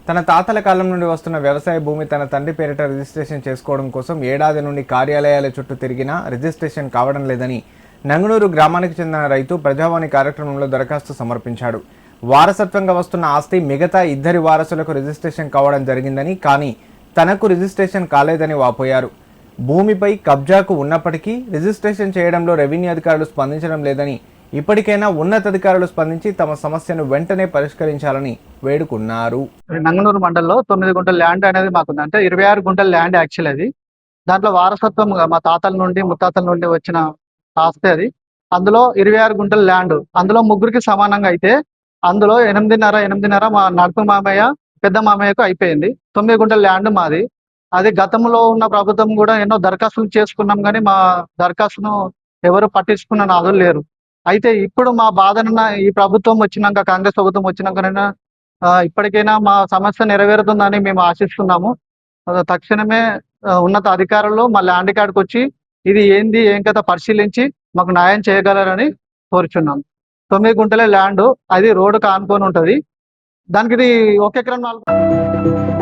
తన తాతల కాలం నుండి వస్తున్న వ్యవసాయ భూమి తన తండ్రి పేరిట రిజిస్ట్రేషన్ చేసుకోవడం కోసం ఏడాది నుండి కార్యాలయాల చుట్టూ తిరిగినా రిజిస్ట్రేషన్ కావడం లేదని నంగునూరు గ్రామానికి చెందిన రైతు ప్రజావాణి కార్యక్రమంలో దరఖాస్తు సమర్పించాడు. వారసత్వంగా వస్తున్న ఆస్తి మిగతా ఇద్దరి వారసులకు రిజిస్ట్రేషన్ కావడం జరిగిందని, కానీ తనకు రిజిస్ట్రేషన్ కాలేదని వాపోయారు. భూమిపై కబ్జాకు ఉన్నప్పటికీ రిజిస్ట్రేషన్ చేయడంలో రెవెన్యూ అధికారులు స్పందించడం లేదని, ఇప్పటికైనా ఉన్నతాధికారులు స్పందించి తమ సమస్యను వెంటనే పరిష్కరించాలని వేడుకున్నారు. నంగనూరు మండలంలో 9 గుంటల ల్యాండ్ అనేది మాకుంది. అంటే 26 గుంటల ల్యాండ్ యాక్చువల్ అది. దాంట్లో వారసత్వం మా తాతల నుండి ముత్తాతల నుండి వచ్చిన ఆస్తి అది. అందులో 26 గుంటల ల్యాండ్, అందులో ముగ్గురికి సమానంగా అయితే అందులో 8.5 మా నడుపు మామయ్య పెద్ద మామయ్యకు అయిపోయింది. 9 గుంటల ల్యాండ్ మాది. అది గతంలో ఉన్న ప్రభుత్వం కూడా ఎన్నో దరఖాస్తులు చేసుకున్నాం, కానీ మా దరఖాస్తును ఎవరు పట్టించుకున్న నాదులు లేరు. అయితే ఇప్పుడు మా బాధన ఈ ప్రభుత్వం వచ్చినాక, కాంగ్రెస్ ప్రభుత్వం వచ్చినాకనైనా ఇప్పటికైనా మా సమస్య నెరవేరుతుందని మేము ఆశిస్తున్నాము. తక్షణమే ఉన్నత అధికారులు మా ల్యాండ్ కార్డుకు వచ్చి ఇది ఏంది ఏం కథ పరిశీలించి మాకు న్యాయం చేయగలరని కోరుచున్నాం. 9 గుంటలే ల్యాండ్, అది రోడ్డుకు ఆనుకొని ఉంటుంది. దానికి ఇది 1 ఎకరం 4